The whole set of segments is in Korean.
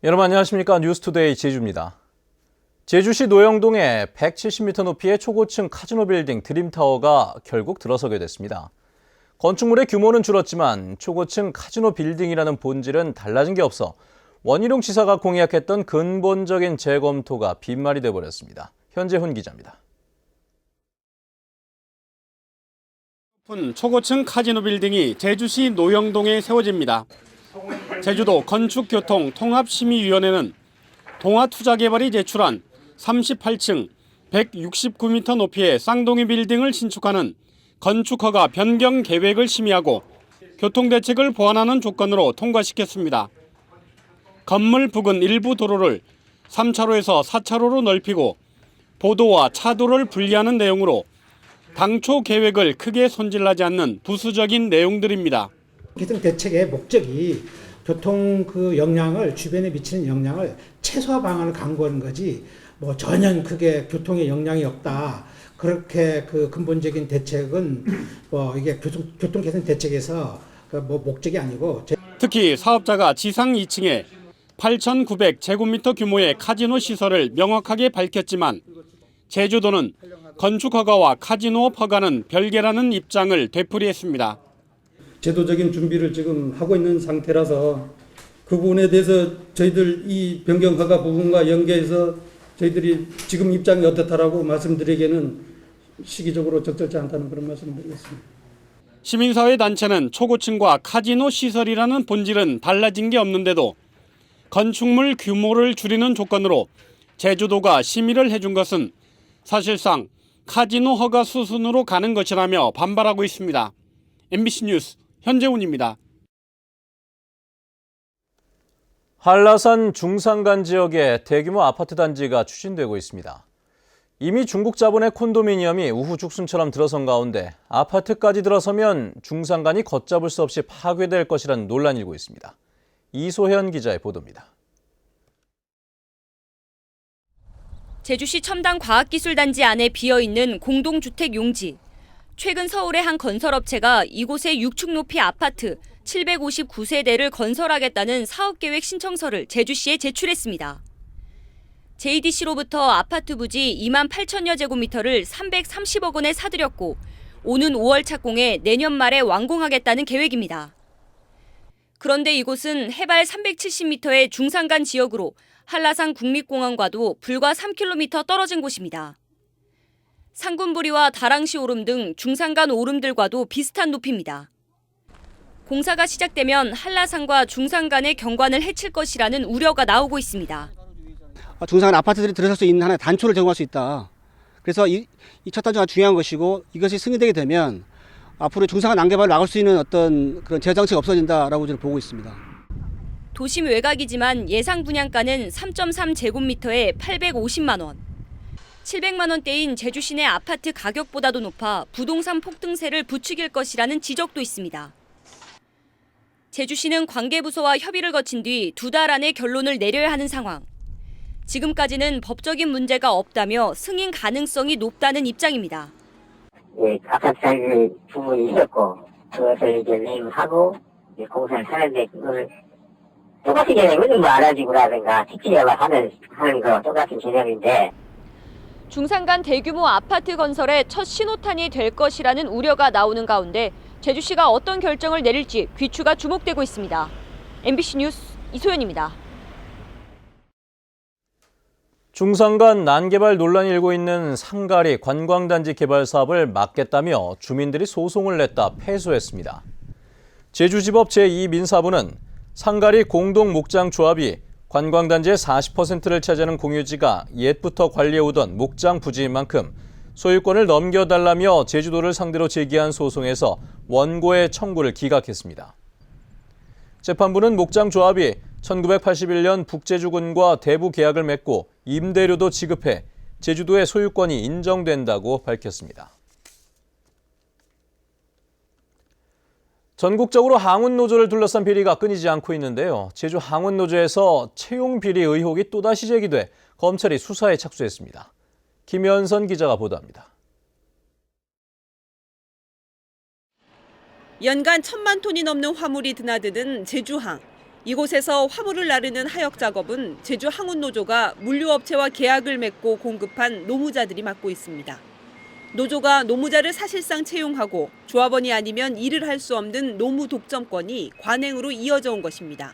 여러분 안녕하십니까? 뉴스투데이 제주입니다. 제주시 노영동에 170m 높이의 초고층 카지노 빌딩 드림타워가 결국 들어서게 됐습니다. 건축물의 규모는 줄었지만 초고층 카지노 빌딩이라는 본질은 달라진 게 없어 원희룡 지사가 공약했던 근본적인 재검토가 빈말이 돼버렸습니다. 현재훈 기자입니다. 초고층 카지노 빌딩이 제주시 노영동에 세워집니다. 제주도 건축교통통합심의위원회는 동아투자개발이 제출한 38층 169m 높이의 쌍둥이 빌딩을 신축하는 건축허가 변경 계획을 심의하고 교통대책을 보완하는 조건으로 통과시켰습니다. 건물 부근 일부 도로를 3차로에서 4차로로 넓히고 보도와 차도를 분리하는 내용으로 당초 계획을 크게 손질하지 않는 부수적인 내용들입니다. 교통 대책의 목적이 교통 영향을 주변에 미치는 영향을 최소화 방안을 강구하는 거지 전혀 크게 교통에 영향이 없다. 그렇게 근본적인 대책은 이게 교통 개선 대책에서 목적이 아니고 특히 사업자가 지상 2층에 8,900제곱미터 규모의 카지노 시설을 명확하게 밝혔지만 제주도는 건축 허가와 카지노 허가는 별개라는 입장을 되풀이했습니다. 제도적인 준비를 지금 하고 있는 상태라서 그 부분에 대해서 저희들 이 변경 허가 부분과 연계해서 저희들이 지금 입장이 어떻다라고 말씀드리기에는 시기적으로 적절치 않다는 그런 말씀을 드리겠습니다. 시민사회 단체는 초고층과 카지노 시설이라는 본질은 달라진 게 없는데도 건축물 규모를 줄이는 조건으로 제주도가 심의를 해준 것은 사실상 카지노 허가 수순으로 가는 것이라며 반발하고 있습니다. MBC 뉴스 현재훈입니다. 한라산 중산간 지역에 대규모 아파트 단지가 추진되고 있습니다. 이미 중국 자본의 콘도미니엄이 우후죽순처럼 들어선 가운데 아파트까지 들어서면 중산간이 걷잡을 수 없이 파괴될 것이라는 논란이 일고 있습니다. 이소현 기자의 보도입니다. 제주시 첨단과학기술단지 안에 비어있는 공동주택 용지. 최근 서울의 한 건설업체가 이곳에 6층 높이 아파트 759세대를 건설하겠다는 사업계획 신청서를 제주시에 제출했습니다. JDC로부터 아파트 부지 2만 8천여 제곱미터를 330억 원에 사들였고 오는 5월 착공에 내년 말에 완공하겠다는 계획입니다. 그런데 이곳은 해발 370m의 중산간 지역으로 한라산 국립공원과도 불과 3km 떨어진 곳입니다. 상군부리와 다랑시 오름 등 중산간 오름들과도 비슷한 높이입니다. 공사가 시작되면 한라산과 중산간의 경관을 해칠 것이라는 우려가 나오고 있습니다. 중산간 아파트들이 들어설 수 있는 하나의 단초를 제공할 수 있다. 그래서 이 첫 단추가 중요한 것이고 이것이 승인되게 되면 앞으로 중산간 난개발을 막을 수 있는 어떤 그런 제어 장치가 없어진다라고 저는 보고 있습니다. 도심 외곽이지만 예상 분양가는 3.3제곱미터에 850만 원. 700만 원대인 제주 시내 아파트 가격보다도 높아 부동산 폭등세를 부추길 것이라는 지적도 있습니다. 제주시는 관계부서와 협의를 거친 뒤 2달 안에 결론을 내려야 하는 상황. 지금까지는 법적인 문제가 없다며 승인 가능성이 높다는 입장입니다. 예, 아파트 사는 부분이 있었고 그것을 이제 매입하고 공사를 하는데 그걸 똑같은 개념은 알아주고라든가 특지협을 하는 거 똑같은 개념인데 중산간 대규모 아파트 건설에 첫 신호탄이 될 것이라는 우려가 나오는 가운데 제주시가 어떤 결정을 내릴지 귀추가 주목되고 있습니다. MBC 뉴스 이소연입니다. 중산간 난개발 논란이 일고 있는 상가리 관광단지 개발 사업을 막겠다며 주민들이 소송을 냈다 패소했습니다. 제주지법 제2민사부는 상가리 공동목장조합이 관광단지의 40%를 차지하는 공유지가 옛부터 관리해오던 목장 부지인 만큼 소유권을 넘겨달라며 제주도를 상대로 제기한 소송에서 원고의 청구를 기각했습니다. 재판부는 목장조합이 1981년 북제주군과 대부 계약을 맺고 임대료도 지급해 제주도의 소유권이 인정된다고 밝혔습니다. 전국적으로 항운노조를 둘러싼 비리가 끊이지 않고 있는데요. 제주 항운노조에서 채용 비리 의혹이 또다시 제기돼 검찰이 수사에 착수했습니다. 김현선 기자가 보도합니다. 연간 1,000만 톤이 넘는 화물이 드나드는 제주항. 이곳에서 화물을 나르는 하역 작업은 제주 항운노조가 물류업체와 계약을 맺고 공급한 노무자들이 맡고 있습니다. 노조가 노무자를 사실상 채용하고 조합원이 아니면 일을 할 수 없는 노무 독점권이 관행으로 이어져 온 것입니다.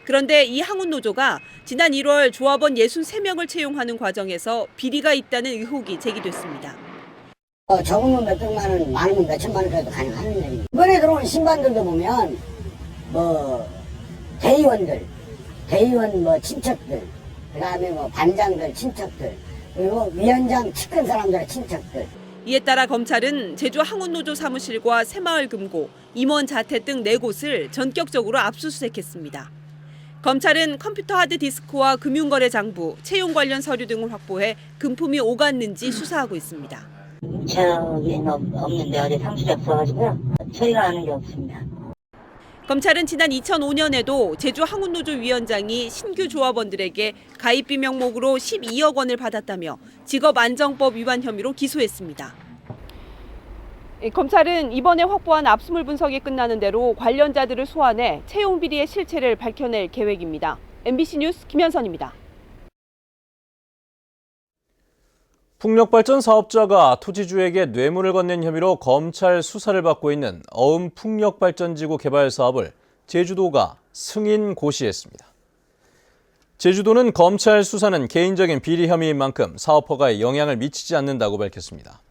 그런데 이 항운노조가 지난 1월 조합원 63명을 채용하는 과정에서 비리가 있다는 의혹이 제기됐습니다. 적으면 몇백만 원, 많으면 몇천만 원까지도 가능한 일입니다. 이번에 들어온 신관들도 보면 대의원 친척들, 그다음에 반장들 친척들, 그리고 위원장 측근 사람들의 친척들. 이에 따라 검찰은 제주 항운노조 사무실과 새마을금고, 임원 자택 등 4곳을 전격적으로 압수수색했습니다. 검찰은 컴퓨터 하드디스크와 금융거래장부, 채용 관련 서류 등을 확보해 금품이 오갔는지 수사하고 있습니다. 저기는 없는데 어디 상수리 없어가지고요. 처리가 하는 게 없습니다. 검찰은 지난 2005년에도 제주 항운노조 위원장이 신규 조합원들에게 가입비 명목으로 12억 원을 받았다며 직업안정법 위반 혐의로 기소했습니다. 검찰은 이번에 확보한 압수물 분석이 끝나는 대로 관련자들을 소환해 채용 비리의 실체를 밝혀낼 계획입니다. MBC 뉴스 김현선입니다. 풍력발전 사업자가 토지주에게 뇌물을 건넨 혐의로 검찰 수사를 받고 있는 어음 풍력발전지구 개발 사업을 제주도가 승인 고시했습니다. 제주도는 검찰 수사는 개인적인 비리 혐의인 만큼 사업 허가에 영향을 미치지 않는다고 밝혔습니다.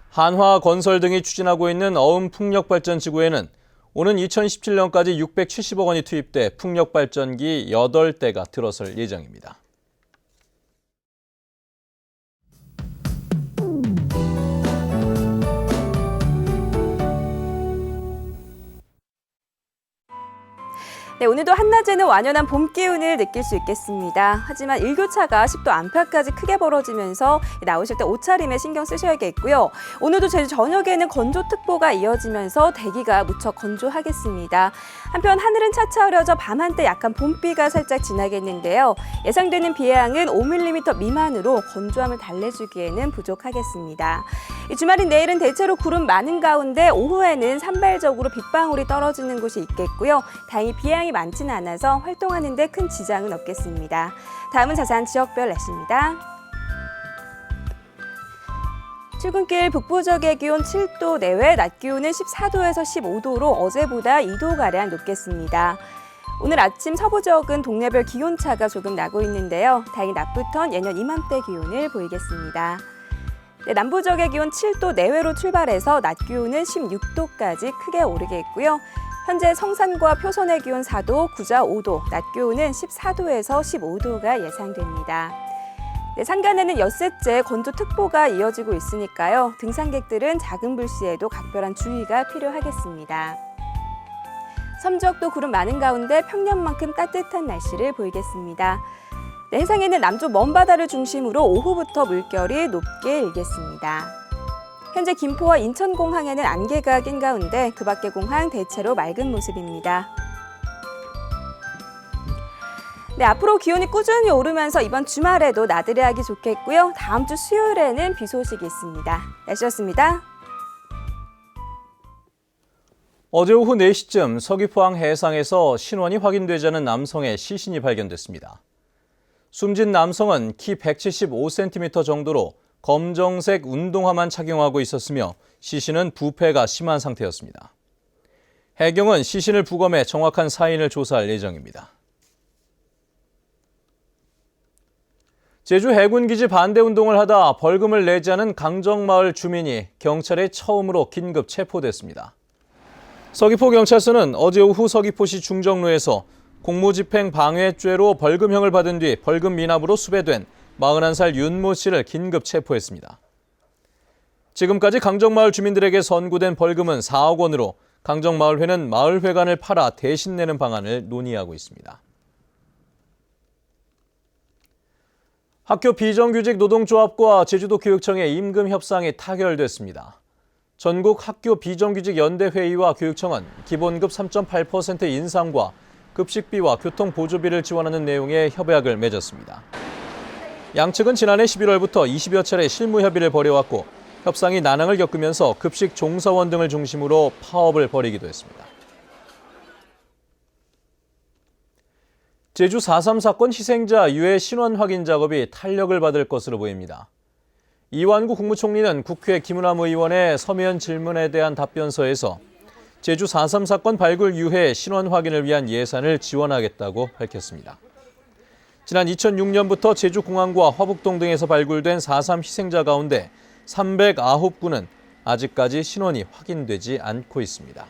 한화건설 등이 추진하고 있는 어음 풍력발전지구에는 오는 2017년까지 670억 원이 투입돼 풍력발전기 8대가 들어설 예정입니다. 네, 오늘도 한낮에는 완연한 봄 기운을 느낄 수 있겠습니다. 하지만 일교차가 10도 안팎까지 크게 벌어지면서 나오실 때 옷차림에 신경 쓰셔야겠고요. 오늘도 제주 전역에는 건조특보가 이어지면서 대기가 무척 건조하겠습니다. 한편 하늘은 차차 흐려져 밤 한때 약간 봄비가 살짝 지나겠는데요. 예상되는 비의 양은 5mm 미만으로 건조함을 달래주기에는 부족하겠습니다. 이 주말인 내일은 대체로 구름 많은 가운데 오후에는 산발적으로 빗방울이 떨어지는 곳이 있겠고요. 다행히 비 양이 많지는 않아서 활동하는 데 큰 지장은 없겠습니다. 다음은 자세한 지역별 날씨입니다. 출근길 북부 지역의 기온 7도 내외, 낮 기온은 14도에서 15도로 어제보다 2도가량 높겠습니다. 오늘 아침 서부 지역은 동네별 기온차가 조금 나고 있는데요. 다행히 낮부턴 예년 이맘때 기온을 보이겠습니다. 네, 남부 지역의 기온 7도 내외로 출발해서 낮 기온은 16도까지 크게 오르겠고요. 현재 성산과 표선의 기온 4도, 구자 5도, 낮 기온은 14도에서 15도가 예상됩니다. 네, 산간에는 엿새째 건조특보가 이어지고 있으니까요. 등산객들은 작은 불씨에도 각별한 주의가 필요하겠습니다. 섬지역도 구름 많은 가운데 평년만큼 따뜻한 날씨를 보이겠습니다. 네, 해상에는 남쪽 먼바다를 중심으로 오후부터 물결이 높게 일겠습니다. 현재 김포와 인천공항에는 안개가 낀 가운데 그 밖의 공항 대체로 맑은 모습입니다. 네, 앞으로 기온이 꾸준히 오르면서 이번 주말에도 나들이하기 좋겠고요. 다음 주 수요일에는 비 소식이 있습니다. 날씨였습니다. 어제 오후 4시쯤 서귀포항 해상에서 신원이 확인되지 않은 남성의 시신이 발견됐습니다. 숨진 남성은 키 175cm 정도로 검정색 운동화만 착용하고 있었으며 시신은 부패가 심한 상태였습니다. 해경은 시신을 부검해 정확한 사인을 조사할 예정입니다. 제주 해군기지 반대 운동을 하다 벌금을 내지 않은 강정마을 주민이 경찰에 처음으로 긴급 체포됐습니다. 서귀포경찰서는 어제 오후 서귀포시 중정로에서 공무집행 방해죄로 벌금형을 받은 뒤 벌금 미납으로 수배된 41살 윤모 씨를 긴급 체포했습니다. 지금까지 강정마을 주민들에게 선고된 벌금은 4억 원으로 강정마을회는 마을회관을 팔아 대신 내는 방안을 논의하고 있습니다. 학교 비정규직 노동조합과 제주도 교육청의 임금 협상이 타결됐습니다. 전국 학교 비정규직 연대회의와 교육청은 기본급 3.8% 인상과 급식비와 교통보조비를 지원하는 내용의 협약을 맺었습니다. 양측은 지난해 11월부터 20여 차례 실무 협의를 벌여왔고 협상이 난항을 겪으면서 급식 종사원 등을 중심으로 파업을 벌이기도 했습니다. 제주 4.3 사건 희생자 유해 신원 확인 작업이 탄력을 받을 것으로 보입니다. 이완구 국무총리는 국회 김은함 의원의 서면 질문에 대한 답변서에서 제주 4.3 사건 발굴 유해 신원 확인을 위한 예산을 지원하겠다고 밝혔습니다. 지난 2006년부터 제주공항과 화북동 등에서 발굴된 4.3 희생자 가운데 309구는 아직까지 신원이 확인되지 않고 있습니다.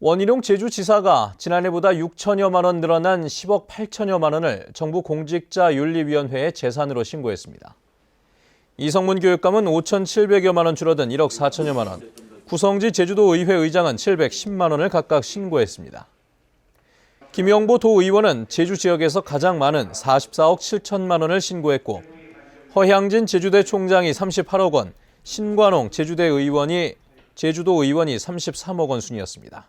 원희룡 제주지사가 지난해보다 6천여만 원 늘어난 10억 8천여만 원을 정부 공직자윤리위원회에 재산으로 신고했습니다. 이성문 교육감은 5,700여만 원 줄어든 1억 4천여만 원, 구성지 제주도의회 의장은 710만 원을 각각 신고했습니다. 김영보 도의원은 제주 지역에서 가장 많은 44억 7천만 원을 신고했고, 허향진 제주대 총장이 38억 원, 신관홍 제주도 의원이 33억 원 순이었습니다.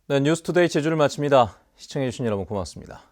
네, 뉴스투데이 제주를 마칩니다. 시청해주신 여러분 고맙습니다.